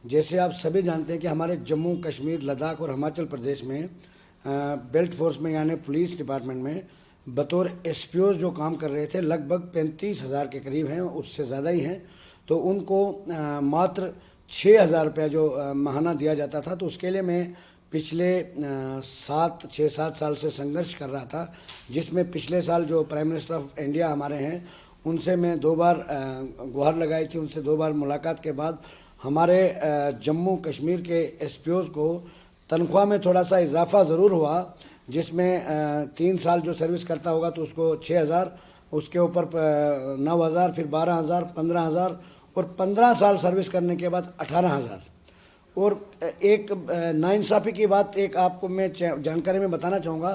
जैसे आप सभी जानते हैं कि हमारे जम्मू कश्मीर, लद्दाख और हिमाचल प्रदेश में बेल्ट फोर्स में यानी पुलिस डिपार्टमेंट में बतौर एसपीओ जो काम कर रहे थे लगभग 35,000 के करीब हैं, उससे ज़्यादा ही हैं। तो उनको मात्र 6,000 रुपया जो माहाना दिया जाता था। तो उसके लिए मैं पिछले 6-7 साल से संघर्ष कर रहा था, जिसमें पिछले साल जो प्राइम मिनिस्टर ऑफ इंडिया हमारे हैं उनसे मैं 2 बार गुहार लगाई थी। उनसे 2 बार मुलाकात के बाद हमारे जम्मू कश्मीर के एसपीओज़ को तनख्वाह में थोड़ा सा इजाफा ज़रूर हुआ, जिसमें 3 साल जो सर्विस करता होगा तो उसको 6,000, उसके ऊपर 9,000, फिर 12,000, 15,000 और 15 साल सर्विस करने के बाद 18,000। और एक नाइंसाफ़ी की बात एक आपको मैं जानकारी में बताना चाहूँगा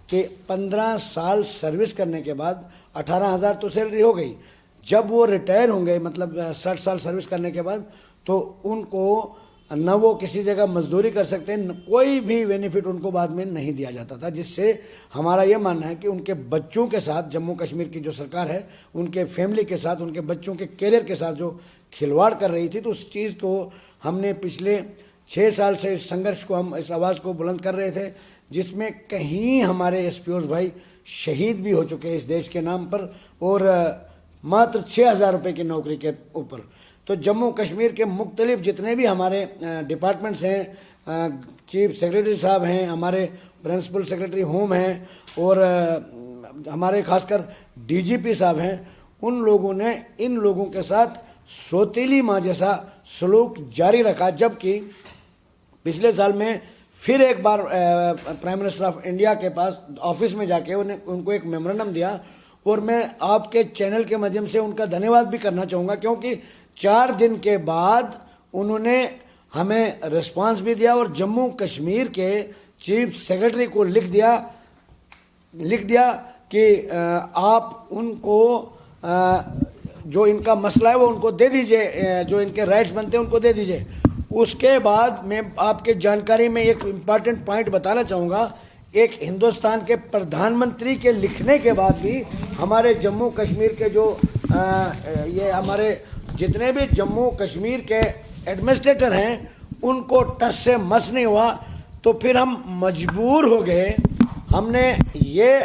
कि 15 साल सर्विस करने के बाद 18,000 तो सैलरी हो गई। जब वो रिटायर होंगे, मतलब 60 साल सर्विस करने के बाद, तो उनको न वो किसी जगह मजदूरी कर सकते हैं, कोई भी बेनिफिट उनको बाद में नहीं दिया जाता था। जिससे हमारा ये मानना है कि उनके बच्चों के साथ जम्मू कश्मीर की जो सरकार है उनके फैमिली के साथ, उनके बच्चों के करियर के साथ जो खिलवाड़ कर रही थी, तो उस चीज़ को हमने पिछले 6 साल से इस संघर्ष को, हम इस आवाज़ को बुलंद कर रहे थे, जिसमें कहीं हमारे एसपीओज़ भाई शहीद भी हो चुके हैं इस देश के नाम पर, और मात्र 6,000 रुपये की नौकरी के ऊपर। तो जम्मू कश्मीर के मुख्तलिफ जितने भी हमारे डिपार्टमेंट्स हैं, चीफ सेक्रेटरी साहब हैं, हमारे प्रिंसिपल सेक्रेटरी होम हैं, और हमारे खासकर डीजीपी साहब हैं, उन लोगों ने इन लोगों के साथ सौतीली माँ जैसा सलूक जारी रखा। जबकि पिछले साल में फिर एक बार प्राइम मिनिस्टर ऑफ इंडिया के पास ऑफिस में जाके उनको एक मेमोरेंडम दिया, और मैं आपके चैनल के माध्यम से उनका धन्यवाद भी करना चाहूँगा, क्योंकि 4 दिन के बाद उन्होंने हमें रिस्पांस भी दिया और जम्मू कश्मीर के चीफ सेक्रेटरी को लिख दिया कि आप उनको जो इनका मसला है वो उनको दे दीजिए, जो इनके राइट्स बनते हैं उनको दे दीजिए। उसके बाद मैं आपके जानकारी में एक इम्पॉर्टेंट पॉइंट बताना चाहूँगा। एक हिंदुस्तान के प्रधानमंत्री के लिखने के बाद भी हमारे जम्मू कश्मीर के जो ये हमारे जितने भी जम्मू कश्मीर के एडमिनिस्ट्रेटर हैं उनको टस से मस नहीं हुआ। तो फिर हम मजबूर हो गए, हमने ये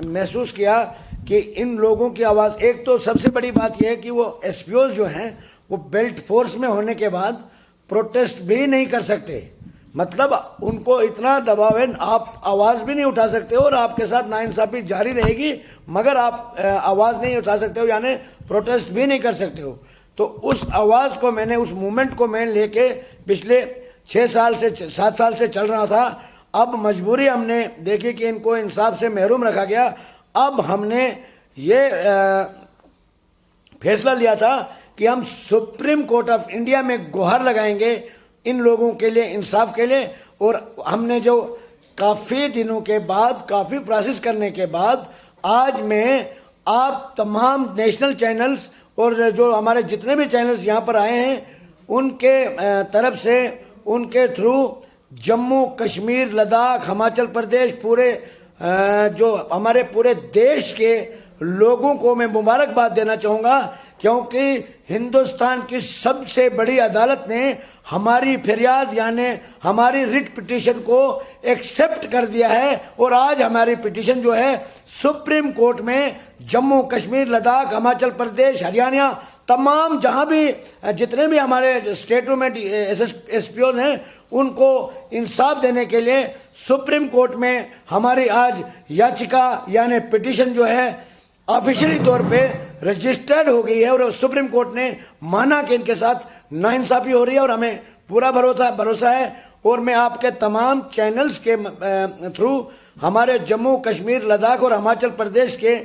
महसूस किया कि इन लोगों की आवाज़, एक तो सबसे बड़ी बात यह है कि वो एसपीओज़ जो हैं वो बेल्ट फोर्स में होने के बाद प्रोटेस्ट भी नहीं कर सकते, मतलब उनको इतना दबाव है, आप आवाज़ भी नहीं उठा सकते हो और आपके साथ नाइंसाफ़ी जारी रहेगी, मगर आप आवाज़ नहीं उठा सकते हो, यानी प्रोटेस्ट भी नहीं कर सकते हो। तो उस आवाज़ को मैंने, उस मूवमेंट को मैं लेके पिछले 7 साल से चल रहा था। अब मजबूरी हमने देखी कि इनको इंसाफ से महरूम रखा गया। अब हमने ये फैसला लिया था कि हम सुप्रीम कोर्ट ऑफ इंडिया में गुहार लगाएंगे इन लोगों के लिए, इंसाफ के लिए। और हमने जो काफ़ी दिनों के बाद, काफ़ी प्रोसेस करने के बाद, आज मैं आप तमाम नेशनल चैनल्स और जो हमारे जितने भी चैनल्स यहाँ पर आए हैं उनके तरफ से, उनके थ्रू जम्मू कश्मीर, लद्दाख, हिमाचल प्रदेश, पूरे जो हमारे पूरे देश के लोगों को मैं मुबारकबाद देना चाहूँगा, क्योंकि हिंदुस्तान की सबसे बड़ी अदालत ने हमारी फरियाद यानी हमारी रिट पिटीशन को एक्सेप्ट कर दिया है। और आज हमारी पिटीशन जो है सुप्रीम कोर्ट में जम्मू कश्मीर, लद्दाख, हिमाचल प्रदेश, हरियाणा, तमाम जहाँ भी जितने भी हमारे स्टेटों में एसपीओज़ हैं उनको इंसाफ देने के लिए सुप्रीम कोर्ट में हमारी आज याचिका यानी पिटीशन जो है ऑफिशियली तौर पे रजिस्टर्ड हो गई है। और सुप्रीम कोर्ट ने माना कि इनके साथ नाइंसाफ़ी हो रही है और हमें पूरा भरोसा है। और मैं आपके तमाम चैनल्स के थ्रू हमारे जम्मू कश्मीर, लद्दाख और हिमाचल प्रदेश के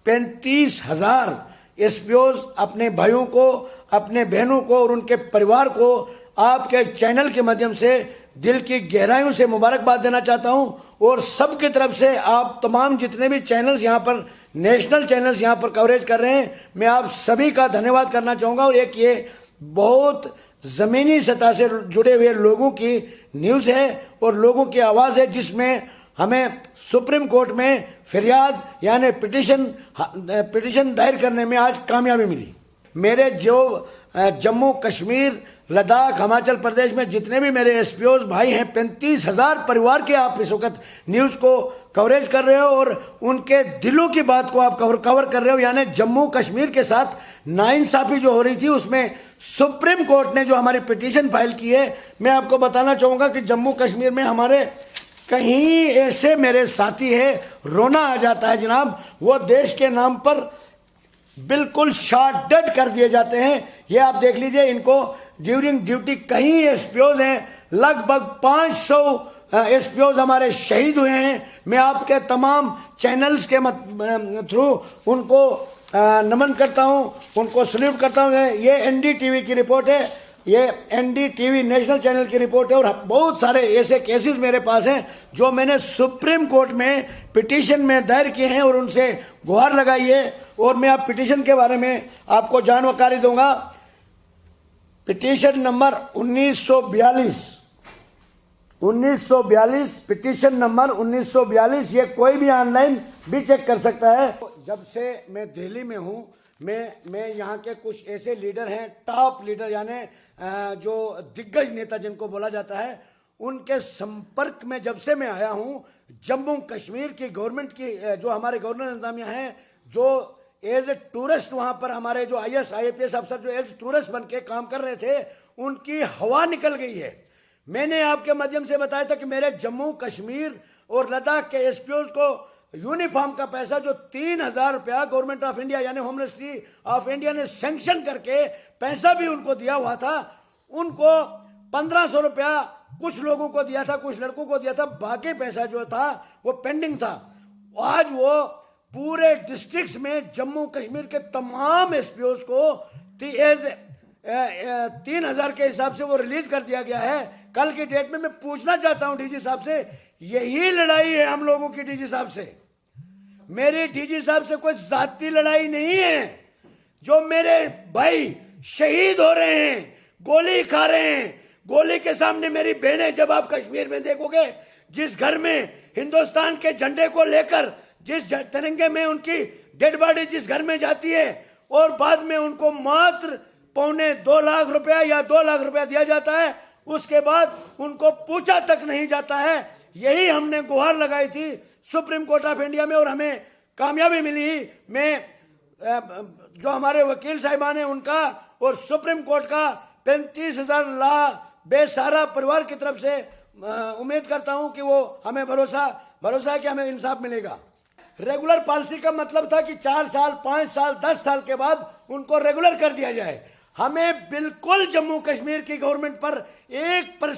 35,000 एसपीओज़ अपने भाइयों को, अपने बहनों को और उनके परिवार को आपके चैनल के माध्यम से दिल की गहराइयों से मुबारकबाद देना चाहता हूं। और सबकी तरफ से आप तमाम जितने भी चैनल्स यहाँ पर, नेशनल चैनल्स यहाँ पर कवरेज कर रहे हैं, मैं आप सभी का धन्यवाद करना चाहूँगा। और एक ये बहुत ज़मीनी सतह से जुड़े हुए लोगों की न्यूज़ है और लोगों की आवाज़ है, जिसमें हमें सुप्रीम कोर्ट में फरियाद यानी पिटीशन दायर करने में आज कामयाबी मिली। मेरे जो जम्मू कश्मीर लद्दाख, हिमाचल प्रदेश में जितने भी मेरे एसपीओज भाई हैं, 35,000 परिवार के आप इस वक्त न्यूज़ को कवरेज कर रहे हो और उनके दिलों की बात को आप कवर कर रहे हो। यानी जम्मू कश्मीर के साथ नाइंसाफ़ी जो हो रही थी, उसमें सुप्रीम कोर्ट ने जो हमारी पिटीशन फाइल की है, मैं आपको बताना चाहूँगा कि जम्मू कश्मीर में हमारे कहीं ऐसे मेरे साथी है, रोना आ जाता है जनाब। वो देश के नाम पर बिल्कुल शॉट डेड कर दिए जाते हैं। ये आप देख लीजिए, इनको ड्यूरिंग ड्यूटी कई एसपीओज हैं, लगभग 500 एसपीओज हमारे शहीद हुए हैं। मैं आपके तमाम चैनल्स के थ्रू उनको नमन करता हूं, उनको सल्यूट करता हूं। ये एनडीटीवी की रिपोर्ट है, ये एनडीटीवी नेशनल चैनल की रिपोर्ट है। और बहुत सारे ऐसे केसेस मेरे पास हैं जो मैंने सुप्रीम कोर्ट में पिटीशन में दायर किए हैं और उनसे गुहार लगाई है। और मैं आप पिटीशन के बारे में आपको जानकारी दूंगा। पिटीशन नंबर 1942 पिटीशन नंबर 1942, ये कोई भी ऑनलाइन भी चेक कर सकता है। जब से मैं दिल्ली में हूँ, मैं यहाँ के कुछ ऐसे लीडर हैं, टॉप लीडर यानी जो दिग्गज नेता जिनको बोला जाता है, उनके संपर्क में जब से मैं आया हूँ, जम्मू कश्मीर की गवर्नमेंट की जो हमारे गवर्नर इंतजामिया हैं, जो एज ए टूरिस्ट वहाँ पर हमारे जो IAS IPS अफसर जो एज टूरिस्ट बन के काम कर रहे थे, उनकी हवा निकल गई है। मैंने आपके माध्यम से बताया था कि मेरे जम्मू कश्मीर और लद्दाख के एसपीओज को यूनिफॉर्म का पैसा जो 3,000 रुपया गवर्नमेंट ऑफ इंडिया यानी होम मिनिस्ट्री ऑफ इंडिया ने सैंक्शन करके पैसा भी उनको दिया हुआ था, उनको 1,500 रुपया कुछ लोगों को दिया था, कुछ लड़कों को दिया था, बाकी पैसा जो था वो पेंडिंग था। आज वो पूरे डिस्ट्रिक्ट्स में जम्मू कश्मीर के तमाम एसपीओज को 3,000 के हिसाब से वो रिलीज कर दिया गया है। कल की डेट में मैं पूछना चाहता हूं डीजी साहब से, यही लड़ाई है हम लोगों की डीजी साहब से। मेरी डीजी साहब से कोई जाती लड़ाई नहीं है। जो मेरे भाई शहीद हो रहे हैं, गोली खा रहे हैं, गोली के सामने मेरी बहनें, जब आप कश्मीर में देखोगे, जिस घर में हिंदुस्तान के झंडे को लेकर जिस तिरंगे में उनकी डेड बॉडी जिस घर में जाती है और बाद में उनको मात्र 2.25 लाख रुपया या 2 लाख रुपया दिया जाता है, उसके बाद उनको पूछा तक नहीं जाता है। यही हमने गुहार लगाई थी सुप्रीम कोर्ट ऑफ इंडिया में और हमें कामयाबी मिली। मैं जो हमारे वकील साहिबान हैं उनका और सुप्रीम कोर्ट का 35,000 बेसहारा परिवार की तरफ से उम्मीद करता हूं कि वो हमें भरोसा है कि हमें इंसाफ मिलेगा। रेगुलर पॉलिसी का मतलब था कि 4 साल, 5 साल, 10 साल के बाद उनको रेगुलर कर दिया जाए। हमें बिल्कुल जम्मू कश्मीर की गवर्नमेंट पर 1%